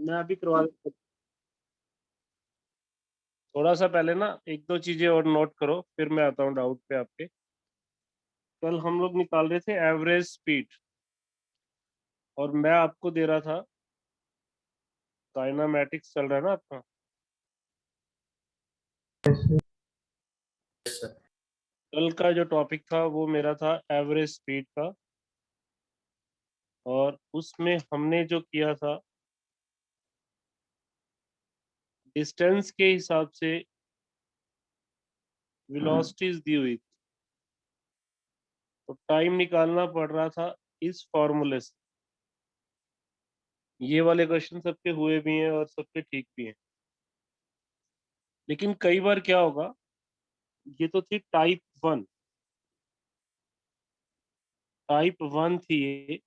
मैं अभी करवा देता हूँ। थोड़ा सा पहले ना एक दो चीजें और नोट करो, फिर मैं आता हूँ डाउट पे आपके। कल हम लोग निकाल रहे थे एवरेज स्पीड, और मैं आपको दे रहा था काइनामेटिक्स चल रहा है ना आपका। कल का जो टॉपिक था वो मेरा था एवरेज स्पीड का, और उसमें हमने जो किया था डिस्टेंस के हिसाब से वेलोसिटीज दी हुई थी, तो टाइम निकालना पड़ रहा था इस फॉर्मूले से। ये वाले क्वेश्चन सबके हुए भी हैं और सबके ठीक भी हैं, लेकिन कई बार क्या होगा, ये तो थी टाइप 1। टाइप 1 थी ये,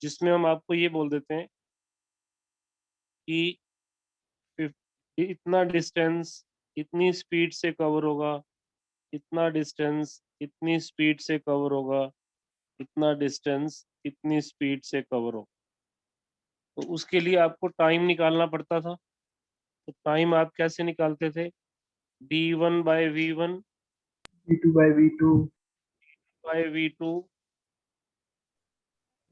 जिसमें हम आपको ये बोल देते हैं कि इतना डिस्टेंस इतनी स्पीड से कवर होगा, इतना डिस्टेंस इतनी स्पीड से कवर होगा, इतना डिस्टेंस इतनी स्पीड से कवर होगा। तो उसके लिए आपको टाइम निकालना पड़ता था। तो टाइम आप कैसे निकालते थे? d1/v1 v2/v2 bye v2,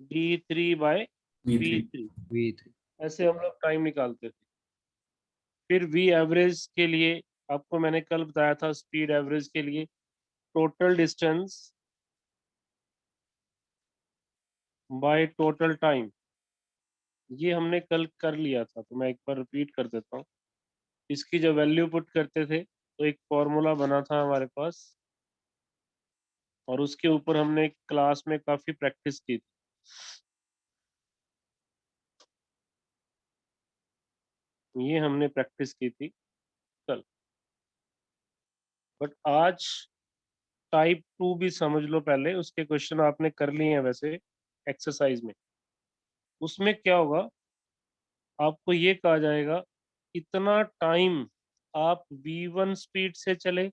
d3/v3, v3 ऐसे हम लोग टाइम निकालते थे। फिर v एवरेज के लिए आपको मैंने कल बताया था, स्पीड एवरेज के लिए total distance by total time, ये हमने कल कर लिया था। तो मैं एक बार रिपीट कर देता हूँ। इसकी जब वैल्यू पुट करते थे तो एक फॉर्मूला बना था हमारे पास, और उसके ऊपर हमने क्लास में काफी प्रैक्टिस की थी। ये हमने प्रैक्टिस की थी कल। बट आज टाइप 2 भी समझ लो पहले, उसके क्वेश्चन आपने कर लिए हैं वैसे एक्सरसाइज में। उसमें क्या होगा, आपको ये कहा जाएगा इतना टाइम आप v1 स्पीड से चले,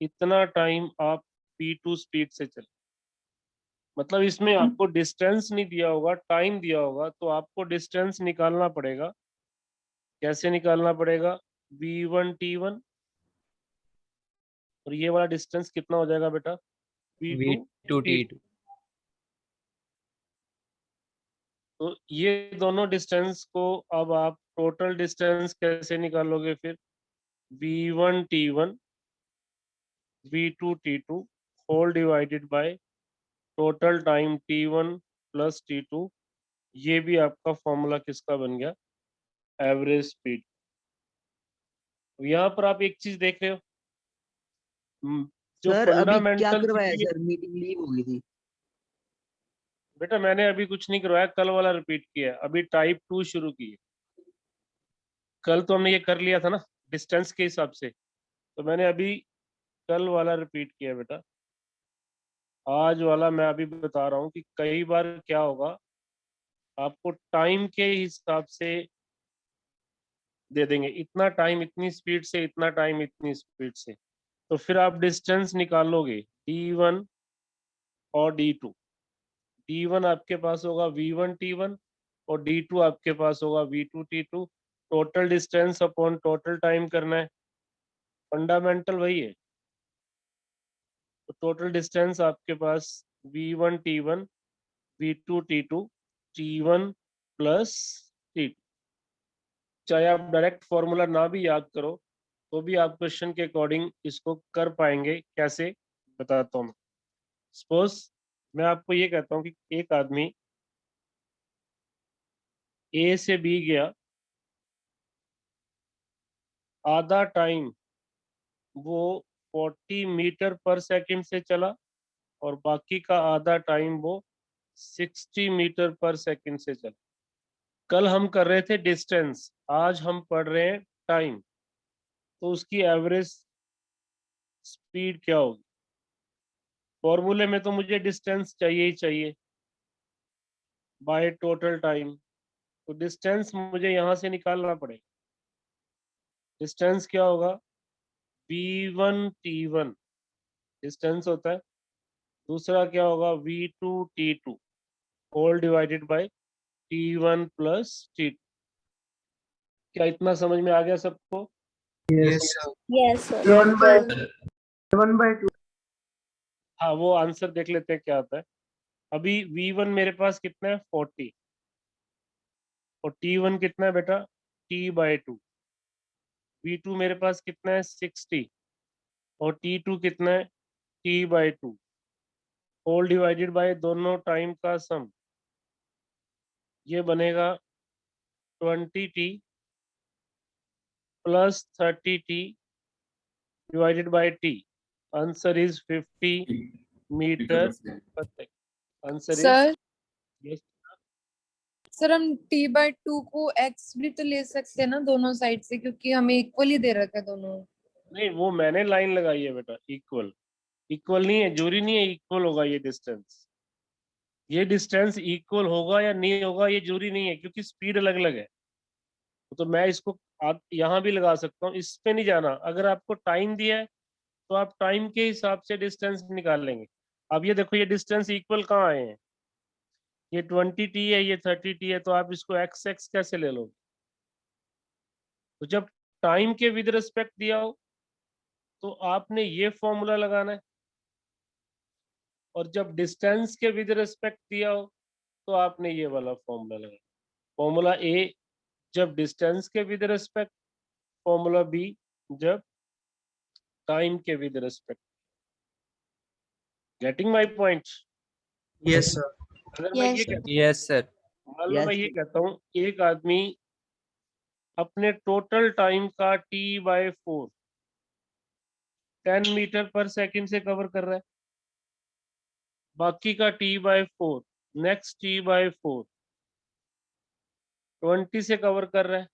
इतना टाइम आप v2 स्पीड से चले। मतलब इसमें आपको डिस्टेंस नहीं दिया होगा, टाइम दिया होगा, तो आपको डिस्टेंस निकालना पड़ेगा। कैसे निकालना पड़ेगा? v1t1, और ये वाला डिस्टेंस कितना हो जाएगा बेटा? v2t2। v2t2 तो ये दोनों डिस्टेंस को अब आप टोटल डिस्टेंस कैसे निकालोगे फिर? v1t1 v2t2 whole divided by total time t1 plus t2। ये भी आपका फॉर्मूला किसका बन गया? Average speed. यहाँ पर आप एक चीज देख रहे हो, जो सर अभी क्या फंडामेंटल करवाया थी। सर? मीटिंग लीव हो गई थी। बेटा मैंने अभी कुछ नहीं करवाया, कल वाला रिपीट किया है, अभी टाइप 2 शुरू की है। कल तो हमने ये कर लिया था ना डिस्टेंस के हिसाब से, तो मैंने अभी कल वाला रिपीट किया है बेटा। आज वाला मैं अभी बता रहा हूँ कि कई बार क्या होगा, आपको टाइम के हिसाब से दे देंगे, इतना टाइम इतनी स्पीड से, इतना टाइम इतनी स्पीड से। तो फिर आप डिस्टेंस निकालोगे d1 और d2। d1 आपके पास होगा v1t1, और d2 आपके पास होगा v2t2। Total distance upon total time करना है, फंडामेंटल वही है। तो टोटल डिस्टेंस आपके पास v1t1 v2t2 t1 plus t2। चाहे आप डायरेक्ट फॉर्मूला ना भी याद करो, तो भी आप क्वेश्चन के अकॉर्डिंग इसको कर पाएंगे। कैसे, बताता हूँ मैं। सपोज मैं आपको ये कहता हूँ कि एक आदमी ए से बी गया, आधा टाइम वो 40 मीटर पर सेकंड से चला, और बाकी का आधा टाइम वो 60 मीटर पर सेकंड से चला। कल हम कर रहे थे डिस्टेंस, आज हम पढ़ रहे हैं टाइम। तो उसकी एवरेज स्पीड क्या होगी? फॉर्मूले में तो मुझे डिस्टेंस चाहिए ही चाहिए बाय टोटल टाइम, तो डिस्टेंस मुझे यहाँ से निकालना पड़ेगा। डिस्टेंस क्या होगा? v1t1 डिस्टेंस होता है। दूसरा क्या होगा? v2t2 whole divided bye T1 plus T2। क्या इतना समझ में आ गया सबको? Yes. Yes, sir. 1/2. हाँ, वो आंसर देख लेते हैं क्या आता है। अभी V1 मेरे पास कितना है 40 और T1 कितना है बेटा T/2। V2 मेरे पास कितना है 60 और T2 कितना है T/2 होल डिवाइडेड बाय दोनों टाइम का सम। ये बनेगा 20T plus 30T divided by T। Answer is 50 metre per second. Answer sir is sir हम t/2 को x भी तो ले सकते हैं ना दोनों साइड से, क्योंकि हमें इक्वल ही दे रखा है दोनों। नहीं, वो मैंने लाइन लगाई है बेटा। इक्वल इक्वल नहीं है, जरूरी नहीं है इक्वल होगा ये डिस्टेंस। ये डिस्टेंस इक्वल होगा या नहीं होगा ये जरूरी नहीं है, क्योंकि स्पीड अलग अलग है। तो मैं इसको आप यहाँ भी लगा सकता हूँ, इस पे नहीं जाना। अगर आपको टाइम दिया है तो आप टाइम के हिसाब से डिस्टेंस निकाल लेंगे। अब ये देखो, ये डिस्टेंस इक्वल कहाँ आए हैं? ये 20T है, ये 30T है, तो आप इसको एक्स एक्स कैसे ले लोगे? तो जब टाइम के विद रिस्पेक्ट दिया हो तो आपने ये फॉर्मूला लगाना है, और जब डिस्टेंस के विद रिस्पेक्ट दिया हो तो आपने ये वाला फॉर्मूला लगाना। फॉर्मूला ए जब डिस्टेंस के विद रिस्पेक्ट, फॉर्मूला बी जब टाइम के with respect. Getting my point? Yes, sir. अगर मैं ये Yes, कहता Yes, sir. मान लो मैं ये कहता हूँ एक आदमी अपने टोटल टाइम का T/4 10 मीटर पर सेकंड से कवर कर रहा है, बाकी का T/4 नेक्स्ट T/4 20 से कवर कर रहा है,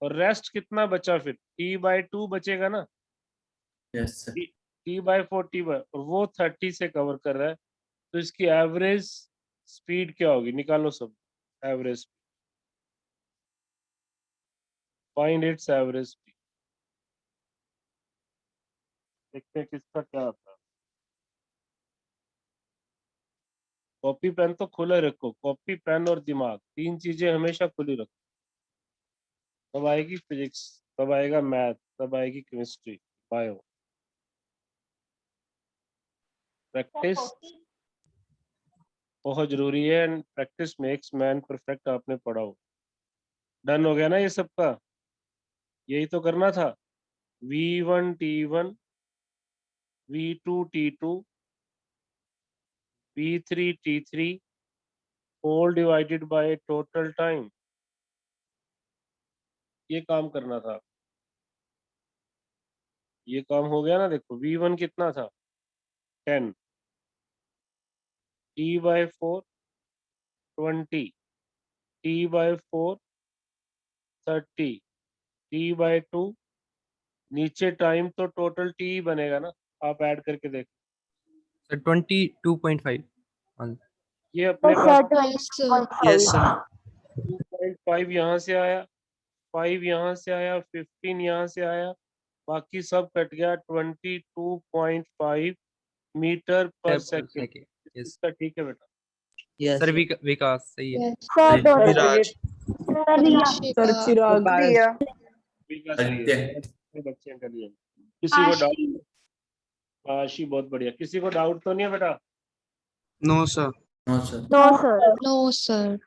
और रेस्ट कितना बचा? फिर T/2 बचेगा ना। Yes, sir. T/4 और वो 30 से कवर कर रहा है, तो इसकी एवरेज स्पीड क्या होगी? निकालो सब average, find its average speed. देखते हैं किसका क्या आता है। कॉपी पेन तो खुला रखो, कॉपी पेन और दिमाग, तीन चीजें हमेशा खुली रखो। तब आएगी फिजिक्स, तब आएगा मैथ, तब आएगी केमिस्ट्री, बायो। प्रैक्टिस बहुत जरूरी है, प्रैक्टिस मेक्स मैन परफेक्ट। आपने पढ़ा हो। डन हो गया ना ये सबका? यही तो करना था। V1 T1, V2 T2, V3 T3 whole divided by total time. ये काम करना था। ये काम हो गया ना? देखो V1 कितना था 10, T/4 20, T/4 30, T/2 नीचे टाइम तो टोटल T ही बनेगा ना। आप ऐड करके देख, Sir, 22.5. ये अपने sir, पास 20.5. Yes, sir. 2.5 यहाँ से आया, 5 यहाँ से आया, 15 यहाँ से आया, बाकी सब कट गया। 22.5 metre per second. Second. Yes. इसका ठीक है बेटा? Yes, Sir, sir. Vikas, सही है. Yes. Sir, Viraj. Sir, चिराग दिया। विकास सही है। ये बच्चे इंटेलिजेंट। किसी को डाउट? आशी बहुत बढ़िया। किसी को डाउट तो नहीं है बेटा? No, sir. No, sir. No, sir. No sir.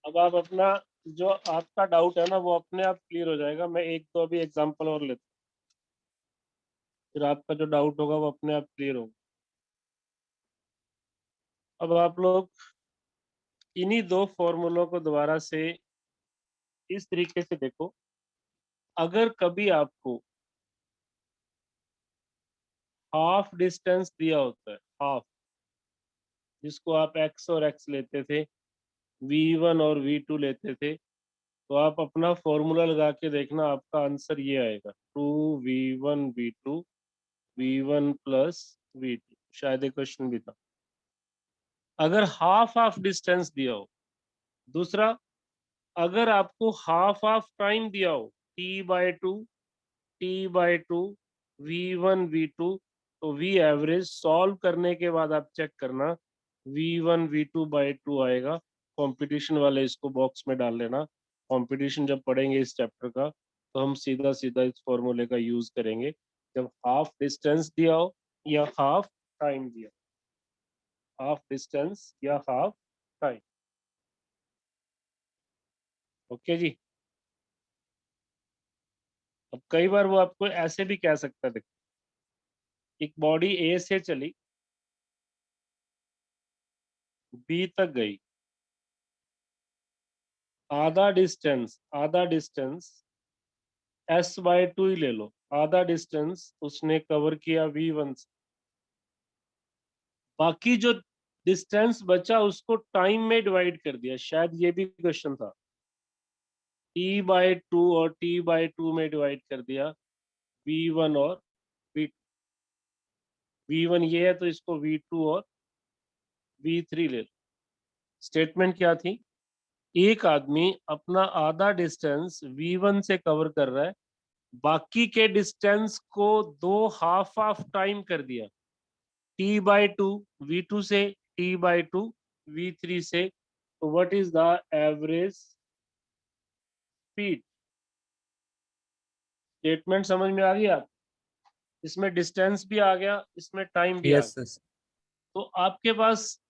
अब आप अपना जो आपका डाउट है ना वो अपने आप क्लियर हो जाएगा। मैं एक तो अभी एग्जांपल और लेता हूँ, फिर आपका जो डाउट होगा वो अपने आप क्लियर होगा। अब आप लोग इन्हीं दो फॉर्मूलों को दोबारा से इस तरीके से देखो। अगर कभी आपको हाफ डिस्टेंस दिया होता है, हाफ, जिसको आप x और x लेते थे, V1 और V2 लेते थे, तो आप अपना फॉर्मूला लगा के देखना, आपका आंसर ये आएगा 2V1 V2 V1 plus V2। शायद एक क्वेश्चन भी था। अगर हाफ हाफ डिस्टेंस दिया हो। दूसरा, अगर आपको हाफ हाफ टाइम दिया हो T/2 T/2 V1 V2, तो V एवरेज सॉल्व करने के बाद आप चेक करना V1 V2/2 आएगा, कंपटीशन वाले इसको बॉक्स में डाल लेना। कंपटीशन जब पढ़ेंगे इस चैप्टर का तो हम सीधा सीधा इस फॉर्मूले का यूज करेंगे जब हाफ डिस्टेंस दिया हो या हाफ टाइम दिया, हाफ डिस्टेंस या हाफ टाइम। ओके जी। अब कई बार वो आपको ऐसे भी कह सकता है, देखो एक बॉडी ए से चली बी तक गई, आधा डिस्टेंस s/2 ही ले लो, आधा डिस्टेंस उसने कवर किया v1 से, बाकी जो डिस्टेंस बचा उसको टाइम में डिवाइड कर दिया। शायद ये भी क्वेश्चन था, t/2 और t/2 में डिवाइड कर दिया v1 और v2। v1 ये है तो इसको v2 और v3 ले लो। स्टेटमेंट क्या थी, एक आदमी अपना आधा डिस्टेंस v1 से कवर कर रहा है, बाकी के डिस्टेंस को दो हाफ ऑफ टाइम कर दिया, t/2 v2 से, t/2 v3 से। तो what is the average speed? Statement समझ में आ गया? इसमें डिस्टेंस भी आ गया, इसमें टाइम भी आ Yes, गया। sir. तो आपके पास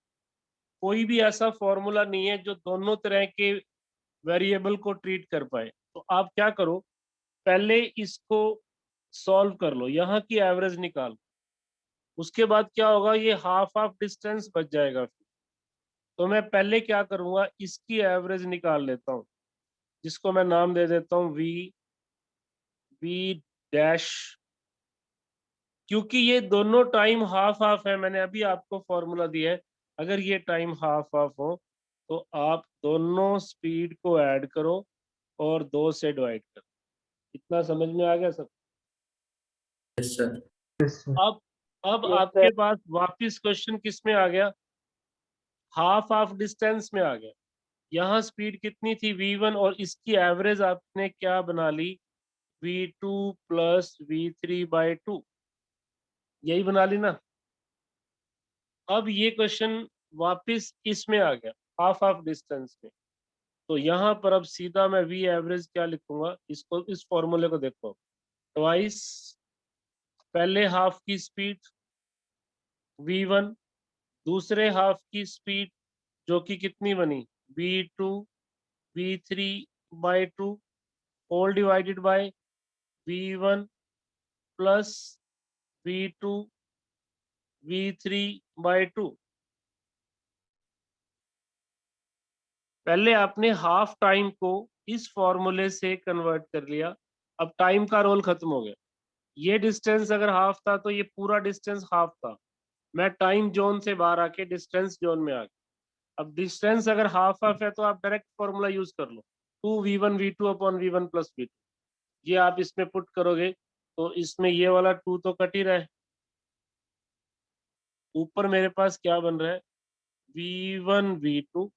कोई भी ऐसा फॉर्मूला नहीं है जो दोनों तरह के वेरिएबल को ट्रीट कर पाए। तो आप क्या करो, पहले इसको सॉल्व कर लो, यहाँ की एवरेज निकाल, उसके बाद क्या होगा, ये हाफ ऑफ डिस्टेंस बच जाएगा। तो मैं पहले क्या करूंगा, इसकी एवरेज निकाल लेता हूँ, जिसको मैं नाम दे देता हूँ वी डैश, क्योंकि ये दोनों टाइम हाफ हाफ है। मैंने अभी आपको फॉर्मूला दिया है, अगर ये टाइम हाफ हाफ हो तो आप दोनों स्पीड को ऐड करो और 2 से डिवाइड करो। इतना समझ में आ गया सब? Yes, sir. अब आपके पास वापिस क्वेश्चन किस में आ गया, हाफ ऑफ डिस्टेंस में आ गया। यहाँ स्पीड कितनी थी v1 और इसकी एवरेज आपने क्या बना ली, v2 प्लस v3/2, यही बना ली ना। अब ये क्वेश्चन वापिस इसमें आ गया, हाफ ऑफ डिस्टेंस में। तो यहाँ पर अब सीधा मैं v एवरेज क्या लिखूंगा, इसको इस फॉर्मूले को देखो, ट्वाइस पहले हाफ की स्पीड v1, दूसरे हाफ की स्पीड जो कि कितनी बनी v2 v3/2 whole divided bye v1 plus v2 v3/2। पहले आपने हाफ टाइम को इस फॉर्मूले से कन्वर्ट कर लिया, अब टाइम का रोल खत्म हो गया। ये डिस्टेंस अगर हाफ था तो ये पूरा डिस्टेंस हाफ था, मैं टाइम जोन से बाहर आके डिस्टेंस जोन में आ गया। अब डिस्टेंस अगर हाफ हाफ है तो आप डायरेक्ट फॉर्मूला यूज कर लो, 2v1v2 upon v1 plus v2। ये आप इसमें पुट करोगे तो इसमें ये वाला 2 तो कट ही रहा है, ऊपर मेरे पास क्या बन रहा है, v1v2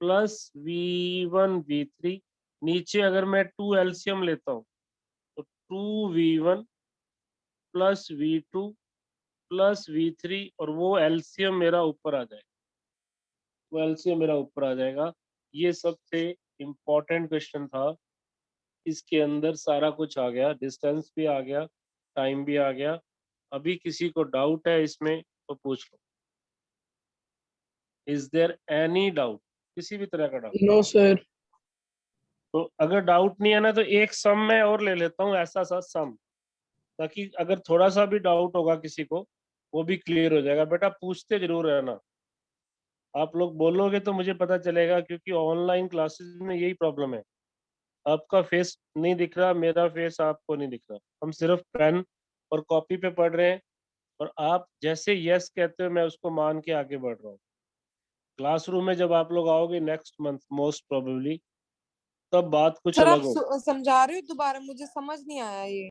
प्लस v1v3, नीचे अगर मैं 2 एलसीएम लेता हूँ तो 2v1 plus v2 plus v3, और वो एलसीएम मेरा ऊपर आ जाएगा, वो एलसीएम मेरा ऊपर आ जाएगा। ये सबसे इम्पोर्टेंट क्वेश्चन था, इसके अंदर सारा कुछ आ गया, डिस्टेंस भी आ गया, टाइम भी आ गया। अभी किसी को डाउट है इसमें तो पूछ लो, इज देयर एनी डाउट, किसी भी तरह का डाउट? No sir. तो अगर डाउट नहीं है ना तो एक सम मैं और ले लेता हूँ, ऐसा सा सम, ताकि अगर थोड़ा सा भी डाउट होगा किसी को वो भी क्लियर हो जाएगा। बेटा पूछते जरूर है ना, आप लोग बोलोगे तो मुझे पता चलेगा, क्योंकि ऑनलाइन क्लासेस में यही प्रॉब्लम है, आपका फेस नहीं दिख रहा, मेरा फेस आपको नहीं दिख रहा, हम सिर्फ पेन और कॉपी पे पढ़ रहे हैं, और आप जैसे यस कहते हो मैं उसको मान के आगे बढ़ रहा हूँ। क्लासरूम में जब आप लोग आओगे नेक्स्ट मंथ मोस्ट प्रोबेबली, तब बात कुछ सर आप अलग होगी। समझा रहे हो दोबारा, मुझे समझ नहीं आया ये।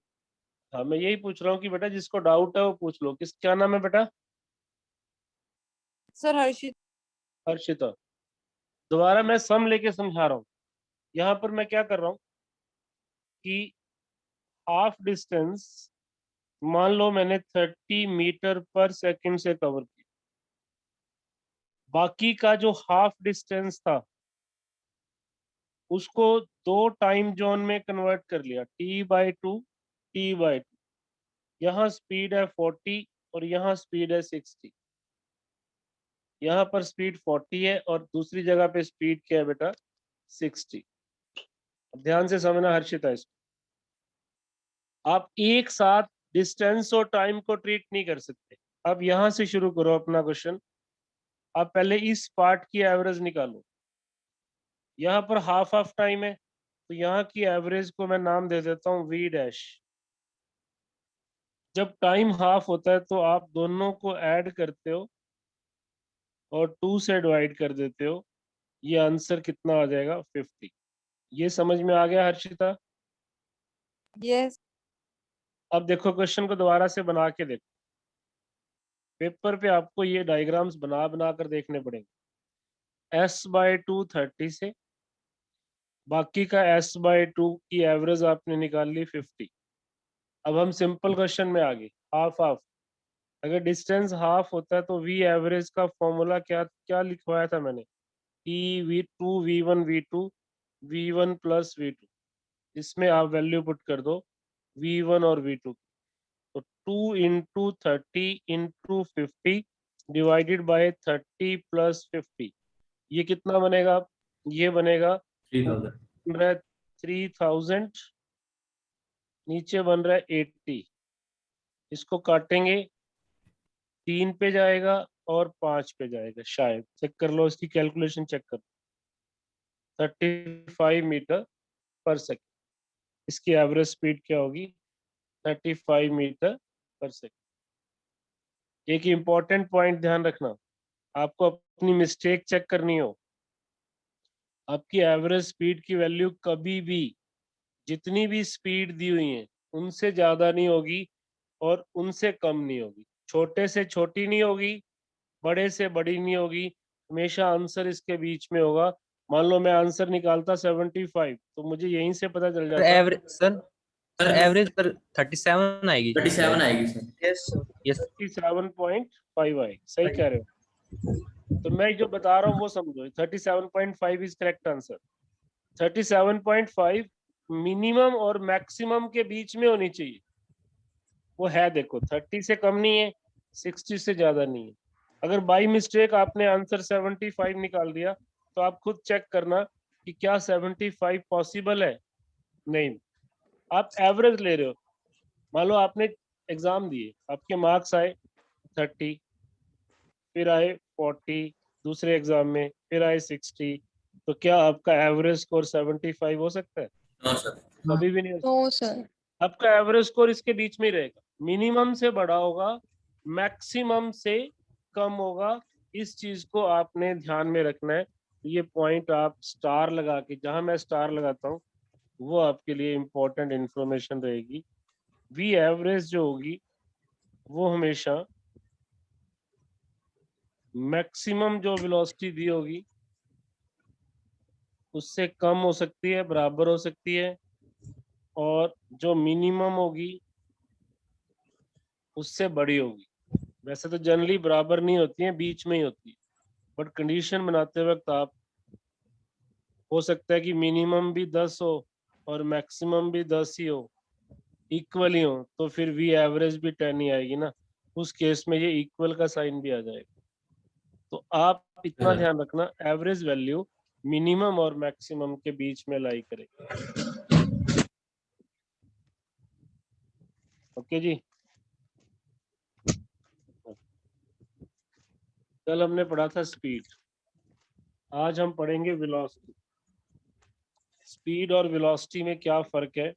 हाँ मैं यही पूछ रहा हूँ कि बेटा जिसको डाउट है वो पूछ लो। किस, क्या नाम है बेटा? सर हर्षित। हर्षिता। दोबारा मैं सम लेके समझा रहा हूँ। यहाँ पर मैं क्या कर रहा हूँ कि हाफ डिस्टेंस मान लो मैंने 30 मीटर पर सेकंड से कवर किया, बाकी का जो हाफ डिस्टेंस था उसको 2 टाइम जोन में कन्वर्ट कर लिया, t/2 t/2। यहाँ स्पीड है 40 और यहाँ स्पीड है 60। यहाँ पर स्पीड 40 है और दूसरी जगह पे स्पीड क्या है बेटा, 60। ध्यान से समझना हर्षिता इसको। आप एक साथ डिस्टेंस और टाइम को ट्रीट नहीं कर सकते। अब यहां से शुरू करो अपना क्वेश्चन। आप पहले इस पार्ट की एवरेज निकालो। यहाँ पर हाफ ऑफ टाइम है तो यहाँ की एवरेज को मैं नाम दे देता हूँ v डैश। जब टाइम हाफ होता है तो आप दोनों को ऐड करते हो और 2 से डिवाइड कर देते हो। ये आंसर कितना आ जाएगा, 50। ये समझ में आ गया हर्षिता? यस अब देखो क्वेश्चन को दोबारा से बना के देखो। पेपर पे आपको ये डायग्राम्स बना बना कर देखने पड़ेंगे। s/2 30 से, बाकी का s/2 की एवरेज आपने निकाल ली 50। अब हम सिंपल क्वेश्चन में आ गए, हाफ हाफ। अगर डिस्टेंस हाफ होता है तो v एवरेज का फॉर्मूला क्या क्या लिखवाया था मैंने, v2 v1 v2 v1 plus v2। इसमें आप वैल्यू पुट कर दो v1 और v2। तो 2 into 30 into 50 divided by 30 plus 50, ये कितना बनेगा? ये बनेगा 3000। 3000, नीचे बन रहा है 80। इसको काटेंगे, 3 पे जाएगा और 5 पे जाएगा, शायद चेक कर लो, इसकी कैलकुलेशन चेक कर। 35 मीटर पर सेकेंड इसकी एवरेज स्पीड क्या होगी, 35 मीटर पर सेकेंड। एक इम्पॉर्टेंट पॉइंट ध्यान रखना, आपको अपनी मिस्टेक चेक करनी हो, आपकी एवरेज स्पीड की वैल्यू कभी भी जितनी भी स्पीड दी हुई है उनसे ज्यादा नहीं होगी और उनसे कम नहीं होगी। छोटे से छोटी नहीं होगी, बड़े से बड़ी नहीं होगी, हमेशा आंसर इसके बीच में होगा। मान लो मैं आंसर निकालता 75 तो मुझे यहीं से पता चल सर जाता average sir sir sir average पर 37 आएगी 37 आएगी सर। यस सर यस 37.5 आएगी। सही कह रहे हो। तो मैं जो बता रहा हूँ वो समझो, 37.5 इज करेक्ट आंसर। 37.5 मिनिमम और मैक्सिमम के बीच में होनी चाहिए। वो है, देखो 30 से कम नहीं है, 60 से ज्यादा नहीं है। अगर बाई मिस्टेक आपने आंसर 75 निकाल दिया तो आप खुद चेक करना कि क्या 75 पॉसिबल है। नहीं, आप एवरेज ले रहे हो। मान लो आपने एग्जाम दिए, आपके मार्क्स आए 30, फिर आए 40 दूसरे एग्जाम में, फिर आए 60, तो क्या आपका एवरेज स्कोर 75 हो सकता है? No sir. कभी भी नहीं हो सकता। नो सर आपका एवरेज स्कोर इसके बीच में ही रहेगा, मिनिमम से बड़ा होगा, मैक्सिमम से कम होगा। इस चीज को आपने ध्यान में रखना है। ये पॉइंट आप स्टार लगा के, जहां मैं स्टार लगाता हूँ वो आपके लिए इंपॉर्टेंट इंफॉर्मेशन रहेगी। वी एवरेज जो होगी वो हमेशा मैक्सिमम जो वेलोसिटी दी होगी उससे कम हो सकती है, बराबर हो सकती है, और जो मिनिमम होगी उससे बड़ी होगी। वैसे तो जनरली बराबर नहीं होती है, बीच में ही होती है, बट कंडीशन बनाते वक्त आप, हो सकता है कि मिनिमम भी 10 हो और मैक्सिमम भी 10 ही हो, इक्वल ही हो, तो फिर वी एवरेज भी 10 ही आएगी ना। उस केस में ये इक्वल का साइन भी आ जाएगा। तो आप इतना ध्यान रखना, एवरेज वैल्यू मिनिमम और मैक्सिमम के बीच में लाई करे। ओके जी। कल हमने पढ़ा था स्पीड, आज हम पढ़ेंगे वेलोसिटी। स्पीड और वेलोसिटी में क्या फर्क है,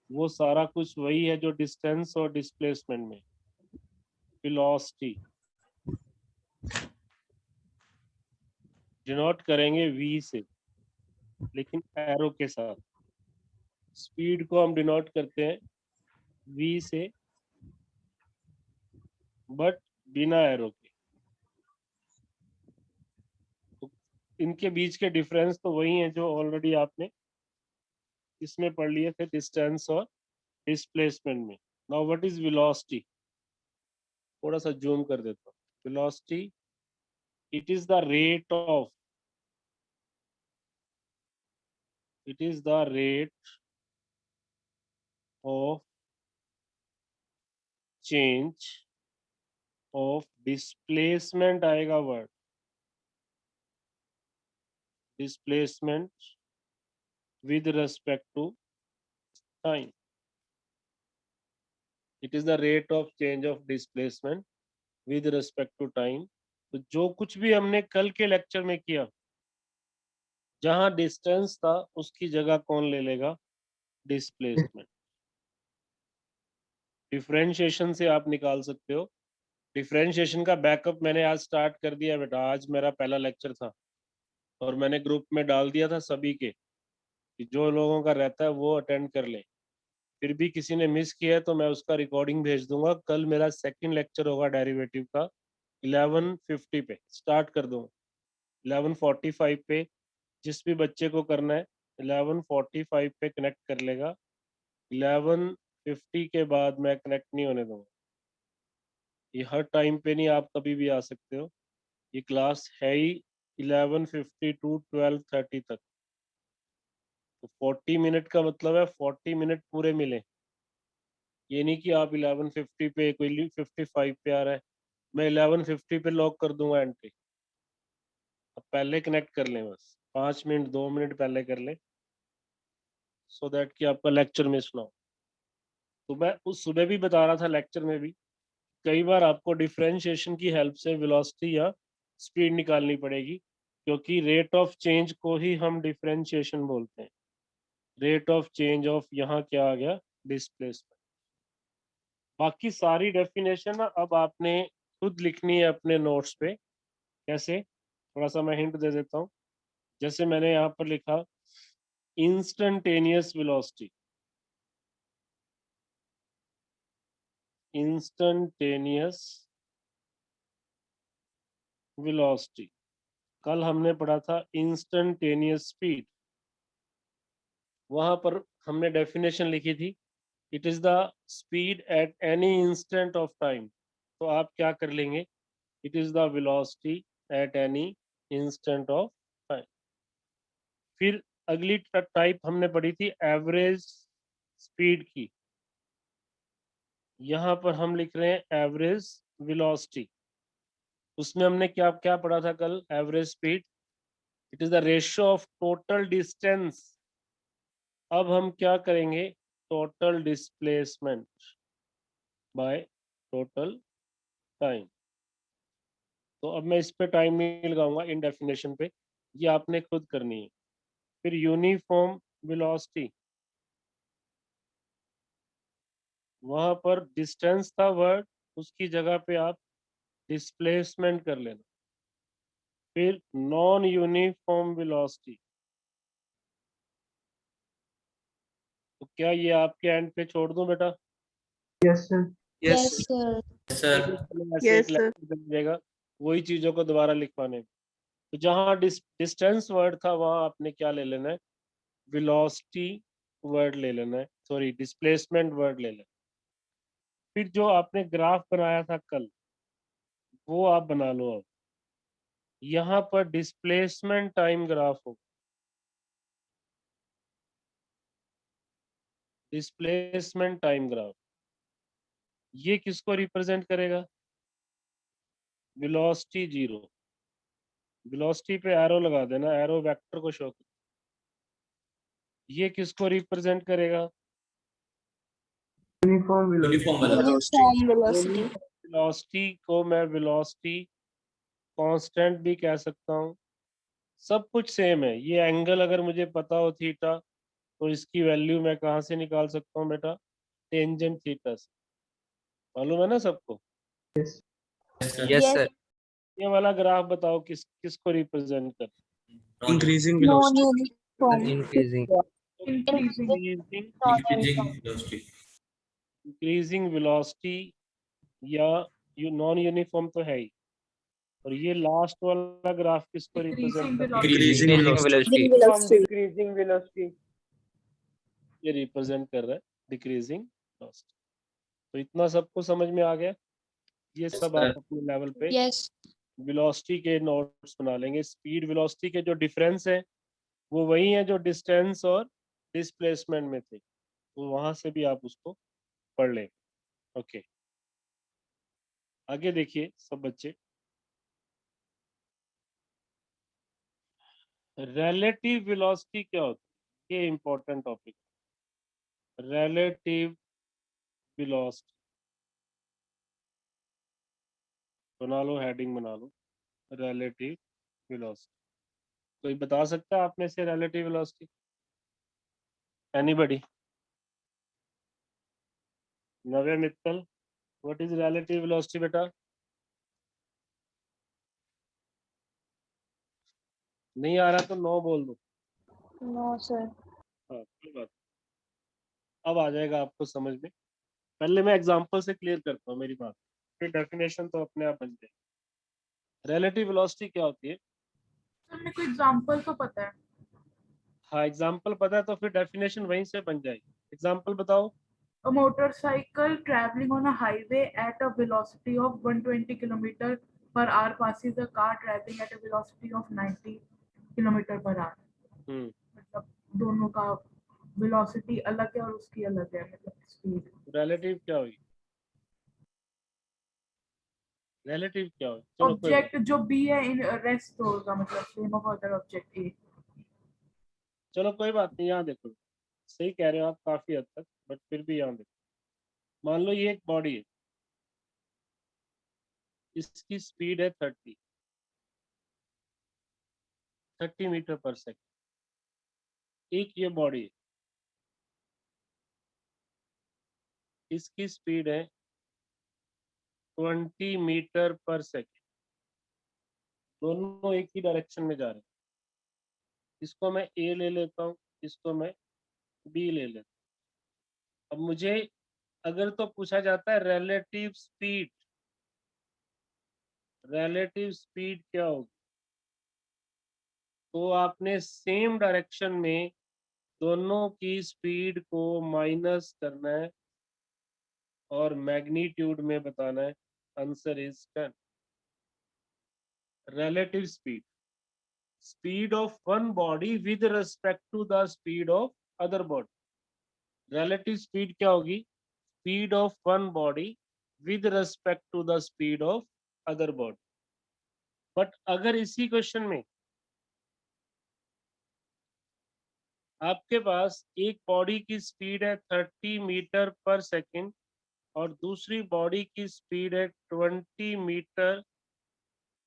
वो सारा कुछ वही है जो डिस्टेंस और डिस्प्लेसमेंट में। वेलोसिटी डिनोट करेंगे v से, लेकिन एरो के साथ। स्पीड को हम डिनोट करते हैं v से, बट बिना एरो के। तो इनके बीच के डिफरेंस तो वही है जो ऑलरेडी आपने इसमें पढ़ लिए थे, डिस्टेंस और डिस्प्लेसमेंट में। नाउ व्हाट इज वेलोसिटी, थोड़ा सा जूम कर देता हूँ। Velocity it is the rate of change of displacement आएगा word, displacement with respect to time. It is the rate of change of displacement with respect to time. तो जो कुछ भी हमने कल के लेक्चर में किया, जहां डिस्टेंस था उसकी जगह कौन ले लेगा? डिस्प्लेसमेंट। डिफरेंशिएशन से आप निकाल सकते हो। डिफरेंशिएशन का बैकअप मैंने आज स्टार्ट कर दिया बेटा, आज मेरा पहला लेक्चर था और मैंने ग्रुप में डाल दिया था सभी के कि जो लोगों का रहता है वो अटेंड कर लें। फिर भी किसी ने मिस किया है तो मैं उसका रिकॉर्डिंग भेज दूंगा। कल मेरा सेकंड लेक्चर होगा डेरिवेटिव का 11:50 पे स्टार्ट कर दूंगा। 11:45 पे जिस भी बच्चे को करना है 11:45 पे कनेक्ट कर लेगा। 11:50 के बाद मैं कनेक्ट नहीं होने दूंगा। ये हर टाइम पे नहीं, आप कभी भी आ सकते हो। ये क्लास है ही 11:50 टू 12:30 तक। तो 40 मिनट का मतलब है 40 मिनट पूरे मिले। ये नहीं कि आप 11:50 पे, कोई 55 पे आ रहा है, मैं 11:50 पे लॉक कर दूंगा एंट्री। अब पहले कनेक्ट कर लें, बस 5 मिनट 2 मिनट पहले कर लें, सो दैट कि आपका लेक्चर मिस ना हो। तो मैं उस सुबह भी बता रहा था लेक्चर में भी, कई बार आपको डिफरेंशिएशन की हेल्प से वेलोसिटी या स्पीड निकालनी पड़ेगी, क्योंकि रेट ऑफ चेंज को ही हम डिफरेंशिएशन बोलते हैं। रेट ऑफ चेंज ऑफ, यहाँ क्या आ गया? डिस्प्लेसमेंट। बाकी सारी डेफिनेशन अब आपने खुद लिखनी है अपने नोट्स पे। कैसे? थोड़ा सा मैं हिंट दे देता हूँ। जैसे मैंने यहाँ पर लिखा इंस्टेंटेनियस वेलोसिटी, इंस्टेंटेनियस वेलोसिटी। कल हमने पढ़ा था इंस्टेंटेनियस स्पीड, वहां पर हमने डेफिनेशन लिखी थी, it is the speed at any instant of time. तो आप क्या कर लेंगे? It is the velocity at any instant of time. फिर अगली टाइप हमने पढ़ी थी एवरेज स्पीड की। यहाँ पर हम लिख रहे हैं एवरेज वेलोसिटी। उसमें हमने क्या क्या पढ़ा था कल? Average speed, it is the ratio of total distance. अब हम क्या करेंगे? Total displacement bye total time. तो अब मैं इस पे टाइम नहीं लगाऊंगा, इन डेफिनेशन पे, ये आपने खुद करनी है। फिर यूनिफॉर्म वेलोसिटी, वहां पर डिस्टेंस था वर्ड, उसकी जगह पे आप डिस्प्लेसमेंट कर लेना। फिर नॉन यूनिफॉर्म वेलोसिटी, तो क्या ये आपके एंड पे छोड़ दूं बेटा? Yes, sir. Yes, sir. Yes, sir. ऐसे एक लेक्चर बन जाएगा वही चीजों को दोबारा लिखवाने में। तो जहाँ डिस्टेंस वर्ड था वहां आपने क्या ले लेना है? वेलोसिटी वर्ड ले लेना है, सॉरी डिस्प्लेसमेंट वर्ड ले लेना है। फिर जो आपने ग्राफ बनाया था कल, वो आप बना लो। अब यहाँ पर डिस्प्लेसमेंट टाइम ग्राफ हो, डिस्प्लेसमेंट टाइम ग्राफ, ये किसको रिप्रेजेंट करेगा? Velocity zero. वेलोसिटी पे एरो लगा देना, एरो वेक्टर को शो कर। ये किसको रिप्रेजेंट करेगा? Uniform velocity. Uniform velocity. Velocity को मैं वेलोसिटी कांस्टेंट भी कह सकता हूँ। सब कुछ सेम है। ये एंगल अगर मुझे पता हो थीटा, तो इसकी वैल्यू मैं कहाँ से निकाल सकता हूँ बेटा? टेंजेंट थीटा से। मालूम है ना सबको? Yes. Yes, sir. Yes, Yes. sir. ये वाला ग्राफ बताओ किसको रिप्रेजेंट कर? Increasing Non-uniform. Increasing. Increasing velocity. Increasing velocity या नॉन यूनिफॉर्म तो है ही। और ये लास्ट वाला ग्राफ किसको रिप्रेजेंट कर? Decreasing Increasing velocity. velocity. Decreasing velocity, ये रिप्रेजेंट कर रहा है डिक्रीजिंग वेलोसिटी। तो इतना सबको समझ में आ गया? ये सब आप अपने लेवल पे Yes. वेलोसिटी के नोट्स बना लेंगे। स्पीड वेलोसिटी के जो डिफरेंस है वो वही है जो डिस्टेंस और डिस्प्लेसमेंट में थे, तो वहां से भी आप उसको पढ़ लें। ओके, आगे देखिए सब बच्चे। रिलेटिव वेलोसिटी क्या होती है, ये इंपॉर्टेंट टॉपिक। रिलेटिव वेलोसिटी बना लो, हेडिंग बना लो, रिलेटिव वेलोसिटी। कोई बता सकता है आप में से relative velocity? Anybody? Navya Mittal, what is relative velocity बेटा? नहीं आ रहा तो नो बोल दो। No, sir. हाँ, कोई बात, अब आ जाएगा आपको समझ में। पहले मैं एग्जांपल से क्लियर करता हूँ मेरी बात, फिर डेफिनेशन तो अपने आप बन जाएगी। रिलेटिव वेलोसिटी क्या होती है? सर मेरे को एग्जांपल तो पता है। हाँ, एग्जांपल पता है तो फिर डेफिनेशन वहीं से बन जाएगी। एग्जांपल बताओ। A motorcycle traveling on a highway at a velocity of 120 km per hour passes a car traveling at a velocity of 90 km per hour. मतलब दोनों का वेलोसिटी अलग है और उसकी अलग है, मतलब स्पीड। रिलेटिव क्या हुई? रिलेटिव क्या हुई? चलो कोई बात। ऑब्जेक्ट जो बी है इन रेस्ट होगा, मतलब same of other object A. चलो कोई बात नहीं, यहाँ देखो, सही कह रहे हो आप काफी हद तक, बट फिर भी यहाँ देखो। मान लो ये एक बॉडी है, इसकी स्पीड है 30 मीटर पर सेकेंड। एक ये बॉडी है, इसकी स्पीड है 20 मीटर पर सेकेंड। दोनों एक ही डायरेक्शन में जा रहे हैं। इसको मैं ए ले लेता हूँ, इसको मैं बी ले लेता हूँ। अब मुझे अगर तो पूछा जाता है रिलेटिव स्पीड, रिलेटिव स्पीड क्या होगी, तो आपने सेम डायरेक्शन में दोनों की स्पीड को माइनस करना है और मैग्नीट्यूड में बताना है। Answer is 10। Relative speed, speed of one body with respect to the speed of other body. Relative speed क्या होगी? Speed of one body with respect to the speed of other body. But अगर इसी question में आपके पास एक body की speed है 30 metre per second और दूसरी बॉडी की स्पीड है 20 मीटर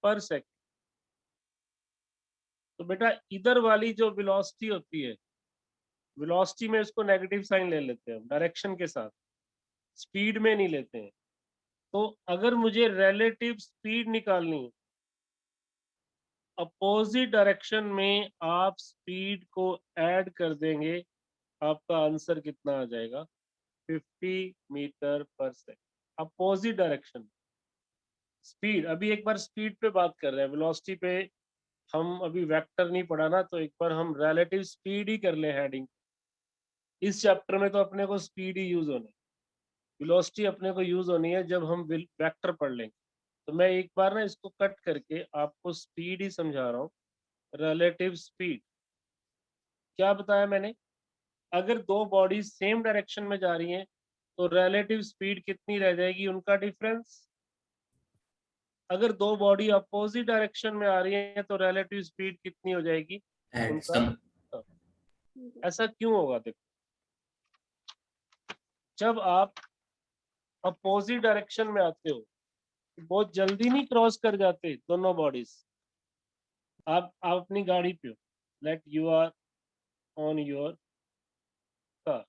पर सेकेंड, तो बेटा इधर वाली जो वेलोसिटी होती है, वेलोसिटी में इसको नेगेटिव साइन ले लेते हैं, डायरेक्शन के साथ, स्पीड में नहीं लेते हैं। तो अगर मुझे रिलेटिव स्पीड निकालनी है, अपोजिट डायरेक्शन में आप स्पीड को ऐड कर देंगे, आपका आंसर कितना आ जाएगा? 50 metre per second. Opposite direction speed. अभी एक बार स्पीड पे बात कर रहे हैं, वेलोसिटी पे हम अभी वेक्टर नहीं पढ़ा ना, तो एक बार हम रिलेटिव स्पीड ही कर ले हेडिंग। इस चैप्टर में तो अपने को स्पीड ही यूज होनी, वेलोसिटी अपने को यूज होनी है जब हम वेक्टर पढ़ लेंगे। तो मैं एक बार ना इसको कट करके आपको स्पीड ही समझा रहा हूँ। रिलेटिव स्पीड क्या बताया मैंने? अगर दो बॉडी सेम डायरेक्शन में जा रही हैं तो रिलेटिव स्पीड कितनी रह जाएगी, उनका डिफरेंस। अगर दो बॉडी अपोजिट डायरेक्शन में आ रही है तो रिलेटिव स्पीड कितनी हो जाएगी, Add उनका। some. ऐसा क्यों होगा? देखो, जब आप अपोजिट डायरेक्शन में आते हो, बहुत जल्दी नहीं क्रॉस कर जाते दोनों बॉडीज। आप अपनी गाड़ी पे हो, let you are on your car,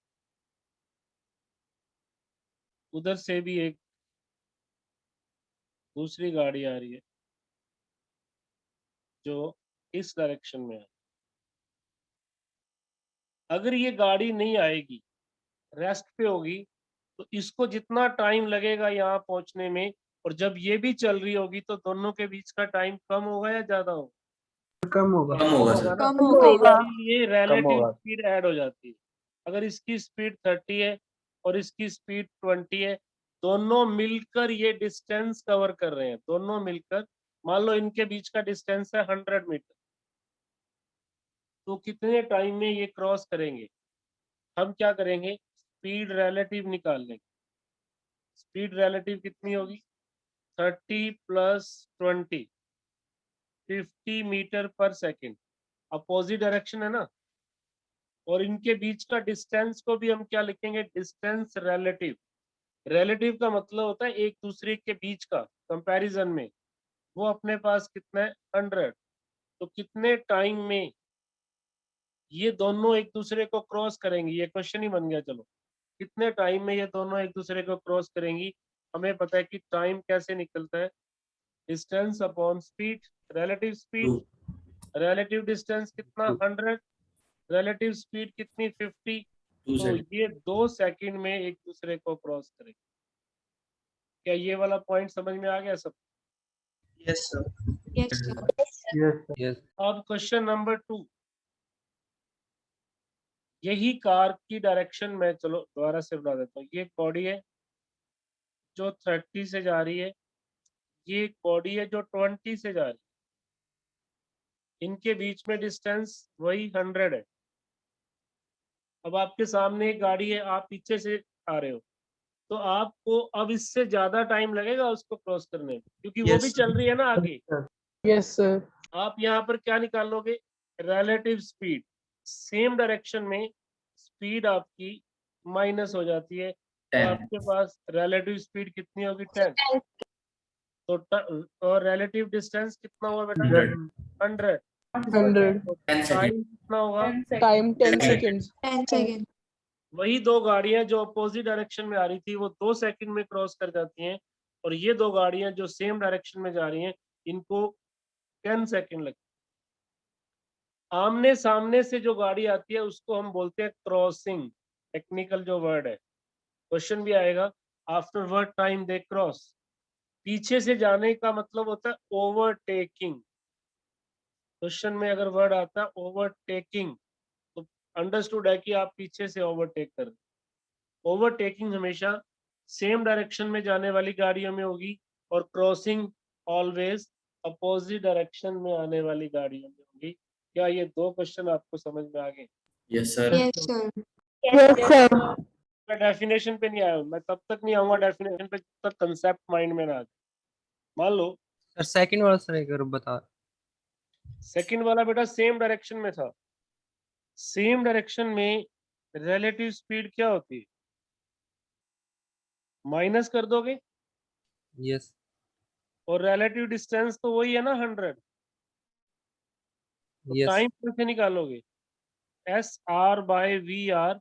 उधर से भी एक दूसरी गाड़ी आ रही है जो इस डायरेक्शन में है। अगर ये गाड़ी नहीं आएगी, रेस्ट पे होगी, तो इसको जितना टाइम लगेगा यहाँ पहुंचने में, और जब ये भी चल रही होगी तो दोनों के बीच का टाइम कम होगा या ज्यादा होगा? कम होगा सर। ना, कम होगा। इसीलिए रिलेटिव स्पीड ऐड हो जाती है। अगर इसकी स्पीड 30 है और इसकी स्पीड 20 है, दोनों मिलकर ये डिस्टेंस कवर कर रहे हैं, दोनों मिलकर मान लो इनके बीच का डिस्टेंस है 100 मीटर, तो कितने टाइम में ये क्रॉस करेंगे? हम क्या करेंगे, स्पीड रिलेटिव निकाल लेंगे। स्पीड रिलेटिव कितनी होगी? 30 + 20, 50 metre per second. Opposite direction है ना, और इनके बीच का डिस्टेंस को भी हम क्या लिखेंगे, डिस्टेंस रिलेटिव। रिलेटिव का मतलब होता है एक दूसरे के बीच का, कंपैरिजन में। वो अपने पास कितना है, 100। तो कितने टाइम में ये दोनों एक दूसरे को क्रॉस करेंगी, ये क्वेश्चन ही बन गया। चलो, कितने टाइम में ये दोनों एक दूसरे को क्रॉस करेंगी? हमें पता है कि टाइम कैसे निकलता है, distance upon speed. Relative speed, 2 relative distance कितना, 100, रिलेटिव स्पीड कितनी, 50। तो seconds. ये 2 सेकंड में एक दूसरे को क्रॉस करेंगे। क्या ये वाला पॉइंट समझ में आ गया सब? Yes, sir. Yes, sir. Yes. अब क्वेश्चन नंबर 2, यही कार की डायरेक्शन में, चलो दोबारा से बता देता हूँ। ये बॉडी है जो 30 से जा रही है, ये बॉडी है जो 20 से जा रही है। इनके बीच में डिस्टेंस वही 100 है। अब आपके सामने एक गाड़ी है, आप पीछे से आ रहे हो, तो आपको अब इससे ज्यादा टाइम लगेगा उसको क्रॉस करने में, क्योंकि वो Yes, भी sir. चल रही है ना आगे। Yes, sir. आप यहाँ पर क्या निकालोगे, रिलेटिव स्पीड। सेम डायरेक्शन में स्पीड आपकी माइनस हो जाती है, तो 10. आपके पास रिलेटिव स्पीड कितनी होगी, 10। तो और रिलेटिव डिस्टेंस कितना हुआ बेटा, 100. 100। 100. तो 10 seconds. टाइम कितना होगा, 10 seconds. Time 10 10 seconds. 10 seconds. वही 2 गाड़ियां जो अपोजिट डायरेक्शन में आ रही थी वो 2 सेकंड में क्रॉस कर जाती हैं, और ये 2 गाड़ियां जो सेम डायरेक्शन में जा रही हैं इनको 10 सेकंड लगते हैं। आमने सामने से जो गाड़ी आती है उसको हम बोलते हैं क्रॉसिंग, टेक्निकल जो वर्ड है। क्वेश्चन भी आएगा, after what time they cross. पीछे से जाने का मतलब होता है ओवरटेकिंग। क्वेश्चन में अगर वर्ड आता है ओवरटेकिंग, तो अंडरस्टूड है कि आप पीछे से ओवरटेक कर रहे हैं। ओवरटेकिंग हमेशा सेम डायरेक्शन में जाने वाली गाड़ियों में होगी, और क्रॉसिंग ऑलवेज अपोजिट डायरेक्शन में आने वाली गाड़ियों में होगी। क्या ये 2 क्वेश्चन आपको समझ में आ गए? Yes, sir. Yes, sir. Yes, sir. मैं डेफिनेशन पे नहीं आया हूँ, मैं तब तक नहीं आऊंगा डेफिनेशन पे जब तक कंसेप्ट माइंड में ना आ जाए। मान लो सर सेकंड वाला सर एक बार बता। सेकंड वाला बेटा सेम डायरेक्शन में था। सेम डायरेक्शन में रिलेटिव स्पीड क्या होती है, माइनस कर दोगे, यस। और रिलेटिव डिस्टेंस तो वही है ना 100। तो यस। टाइम कैसे निकालोगे, SR/VR,